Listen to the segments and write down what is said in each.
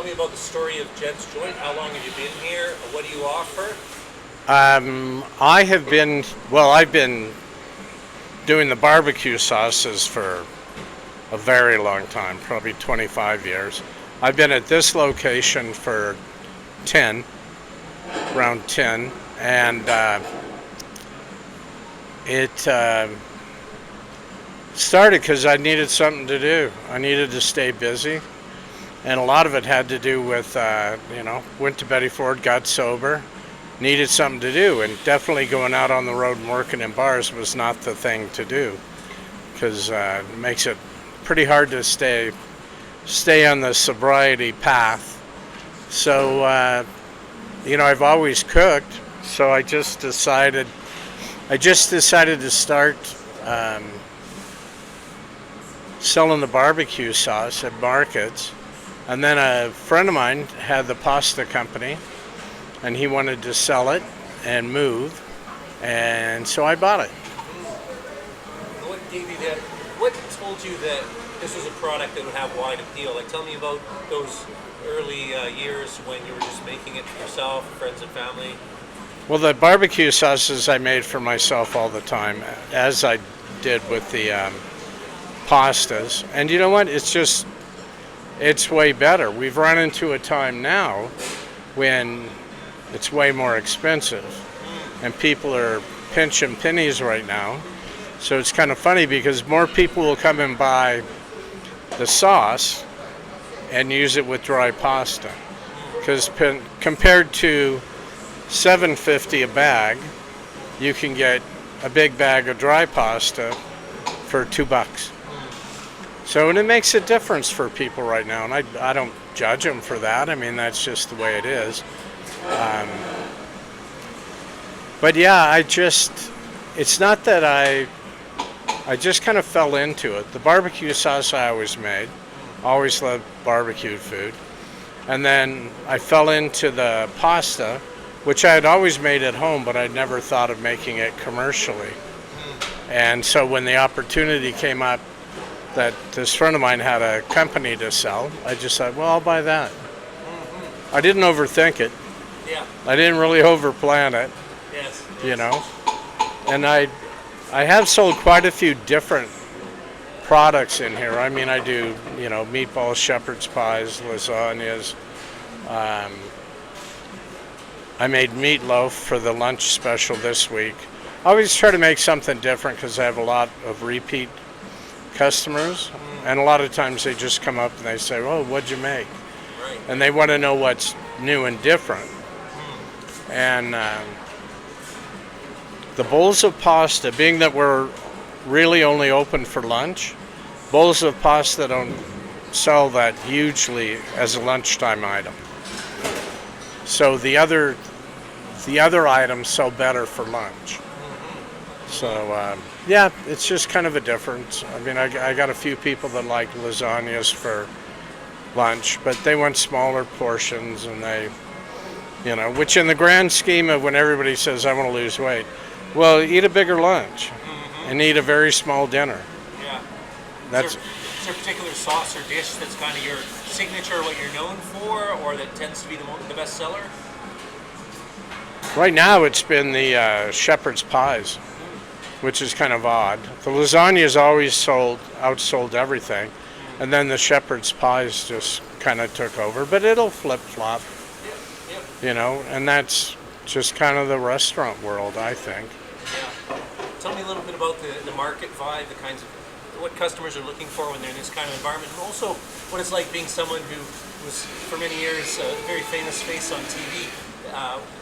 me about the story of Jebb's Joint. How long have you been here? What do you offer? I've been doing the barbecue sauces for a very long time, probably 25 years. I've been at this location for 10, around 10, and it started because I needed something to do. I needed to stay busy, and a lot of it had to do with, went to Betty Ford, got sober, needed something to do, and definitely going out on the road and working in bars was not the thing to do, because it makes it pretty hard to stay on the sobriety path. So, I've always cooked, so I just decided to start selling the barbecue sauce at markets. And then a friend of mine had the pasta company, and he wanted to sell it and move, and so I bought it. What gave you that? What told you that this was a product that would have wide appeal? Like, tell me about those early years when you were just making it for yourself, friends and family. Well, the barbecue sauces I made for myself all the time, as I did with the pastas. And you know what? It's way better. We've run into a time now when it's way more expensive, and people are pinching pennies right now. So it's kind of funny because more people will come and buy the sauce and use it with dry pasta. Because compared to $7.50 a bag, you can get a big bag of dry pasta for $2. So, and it makes a difference for people right now, and I don't judge them for that. I mean, that's just the way it is. But yeah, it's not that I just kind of fell into it. The barbecue sauce I always made, always loved barbecued food. And then I fell into the pasta, which I had always made at home, but I'd never thought of making it commercially. And so when the opportunity came up that this friend of mine had a company to sell, I just said, well, I'll buy that. I didn't overthink it. Yeah. I didn't really overplan it. Yes. And I have sold quite a few different products in here. I mean, I do, meatballs, shepherd's pies, lasagnas. I made meatloaf for the lunch special this week. I always try to make something different because I have a lot of repeat customers, and a lot of times they just come up and they say, "Oh, what'd you make?" Right. And they want to know what's new and different. And the bowls of pasta, being that we're really only open for lunch, bowls of pasta don't sell that hugely as a lunchtime item. So the other items sell better for lunch. So yeah, it's just kind of a difference. I mean, I got a few people that like lasagnas for lunch, but they want smaller portions, and they, which in the grand scheme of when everybody says I want to lose weight, well, eat a bigger lunch and eat a very small dinner. Yeah. That's. Is there a particular sauce or dish that's kind of your signature, what you're known for, or that tends to be the best seller? Right now, it's been the shepherd's pies, which is kind of odd. The lasagna has always outsold everything, and then the shepherd's pies just kind of took over. But it'll flip-flop, and that's just kind of the restaurant world, I think. Yeah. Tell me a little bit about the market vibe, the kinds of what customers are looking for when they're in this kind of environment, and also what it's like being someone who was for many years a very famous face on TV.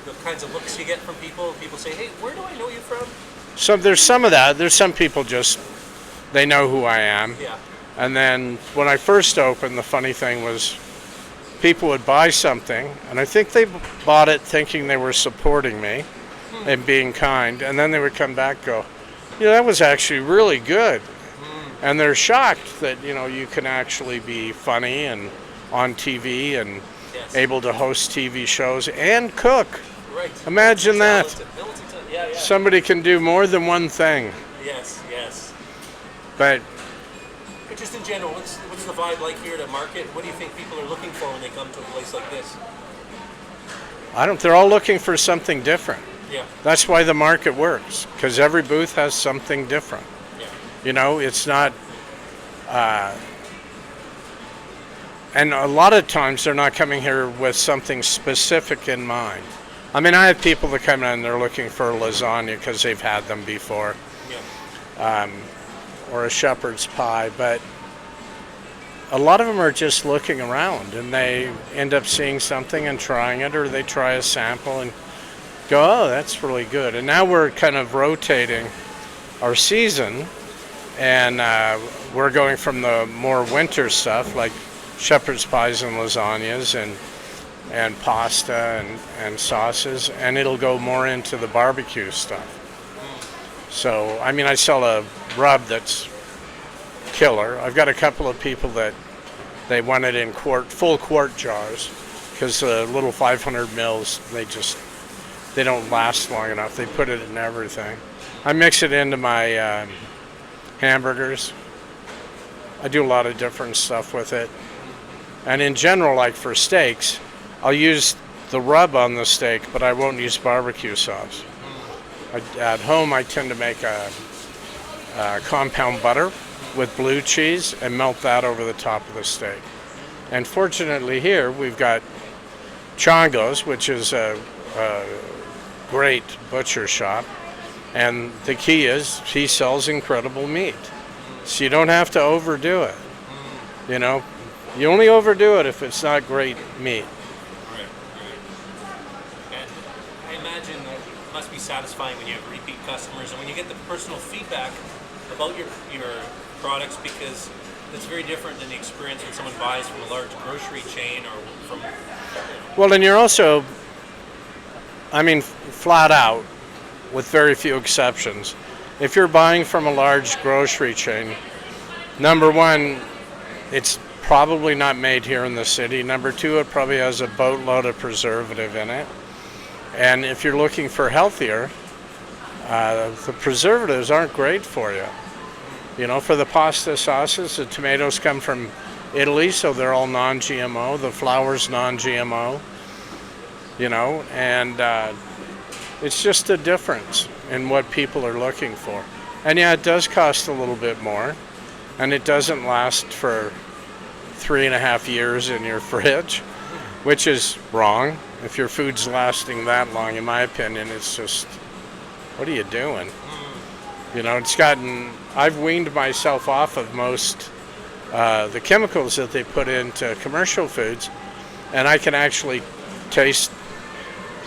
The kinds of looks you get from people. People say, "Hey, where do I know you from?" So there's some of that. There's some people they know who I am. Yeah. And then when I first opened, the funny thing was people would buy something, and I think they bought it thinking they were supporting me and being kind, and then they would come back and go, that was actually really good. And they're shocked that, you can actually be funny and on TV and able to host TV shows and cook. Right. Imagine that. Yeah. Somebody can do more than one thing. Yes. But But just in general, what's the vibe like here at Market? What do you think people are looking for when they come to a place like this? They're all looking for something different. Yeah. That's why the market works, because every booth has something different. Yeah. You know, it's not, and a lot of times they're not coming here with something specific in mind. I mean, I have people that come in and they're looking for lasagna because they've had them before, or a shepherd's pie, but a lot of them are just looking around and they end up seeing something and trying it, or they try a sample and go, oh, that's really good. And now we're kind of rotating our season, and we're going from the more winter stuff like shepherd's pies and lasagnas and pasta and sauces, and it'll go more into the barbecue stuff. So, I mean, I sell a rub that's killer. I've got a couple of people that they want it in full quart jars, because the little 500 mils, they don't last long enough. They put it in everything. I mix it into my hamburgers. I do a lot of different stuff with it. And in general, like for steaks, I'll use the rub on the steak, but I won't use barbecue sauce. At home, I tend to make a compound butter with blue cheese and melt that over the top of the steak. And fortunately here, we've got Chongo's, which is a great butcher shop. And the key is he sells incredible meat. So you don't have to overdo it. You know, you only overdo it if it's not great meat. Right. And I imagine that it must be satisfying when you have repeat customers and when you get the personal feedback about your products, because it's very different than the experience when someone buys from a large grocery chain or from... Well, and you're also, I mean, flat out, with very few exceptions, if you're buying from a large grocery chain, number one, it's probably not made here in the city. Number two, it probably has a boatload of preservative in it. And if you're looking for healthier, the preservatives aren't great for you. You know, for the pasta sauces, the tomatoes come from Italy, so they're all non-GMO. The flour's non-GMO, you know, and it's just a difference in what people are looking for. And yeah, it does cost a little bit more, and it doesn't last for 3.5 years in your fridge, which is wrong. If your food's lasting that long, in my opinion, it's just, what are you doing? You know, I've weaned myself off of most the chemicals that they put into commercial foods, and I can actually taste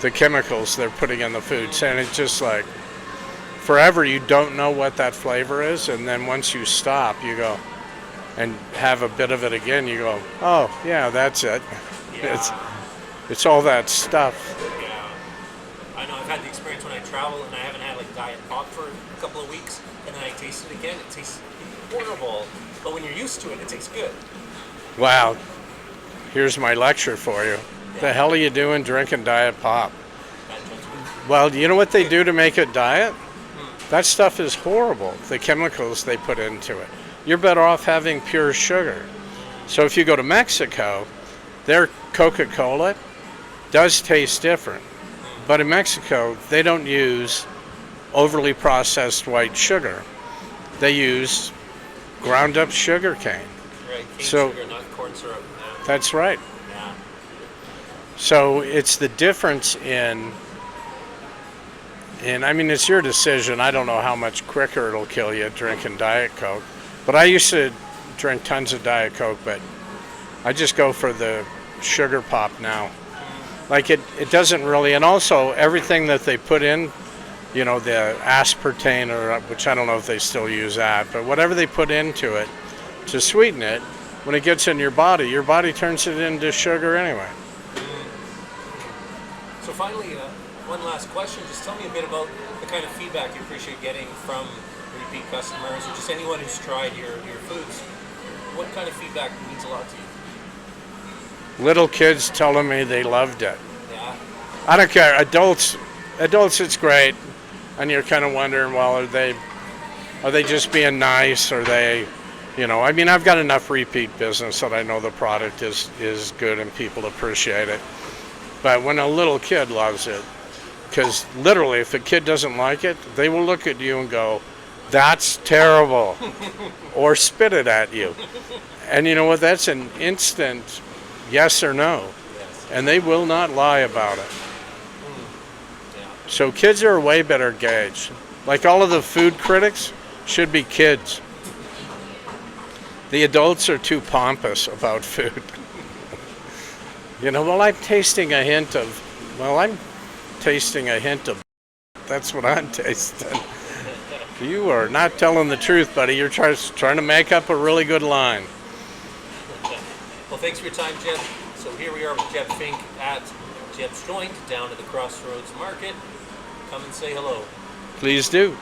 the chemicals they're putting in the foods, and it's just like, forever you don't know what that flavor is, and then once you stop, you go and have a bit of it again, you go, oh yeah, that's it. Yeah. It's all that stuff. Yeah. I know I've had the experience when I travel and I haven't had like Diet Pop for a couple of weeks, and then I taste it again, it tastes horrible. But when you're used to it, it tastes good. Wow. Here's my lecture for you. Yeah. The hell are you doing drinking Diet Pop? Well, you know what they do to make it diet? That stuff is horrible, the chemicals they put into it. You're better off having pure sugar. So if you go to Mexico, their Coca-Cola does taste different. But in Mexico, they don't use overly processed white sugar. They use ground up sugar cane. Right, cane sugar, not corn syrup. Yeah. That's right. Yeah. So it's the difference in, I mean, it's your decision. I don't know how much quicker it'll kill you drinking Diet Coke. But I used to drink tons of Diet Coke, but I just go for the sugar pop now. Like it doesn't really, and also everything that they put in, you know, the aspartame, or which I don't know if they still use that, but whatever they put into it to sweeten it, when it gets in your body turns it into sugar anyway. So finally, one last question. Just tell me a bit about the kind of feedback you appreciate getting from repeat customers, or just anyone who's tried your foods. What kind of feedback means a lot to you? Little kids telling me they loved it. Yeah. I don't care. Adults, it's great, and you're kind of wondering, well, are they just being nice? Are they, You know, I mean, I've got enough repeat business that I know the product is good and people appreciate it. But when a little kid loves it, because literally, if a kid doesn't like it, they will look at you and go, "That's terrible," or spit it at you. And you know what? That's an instant yes or no. Yes. And they will not lie about it. Yeah. So kids are a way better gauge. Like all of the food critics should be kids. The adults are too pompous about food. You know, well, I'm tasting a hint of, that's what I'm tasting. You are not telling the truth, buddy. You're trying to make up a really good line. Well, thanks for your time, Jebb. So here we are with Jebb Fink at Jebb's Joint down at the Crossroads Market. Come and say hello. Please do.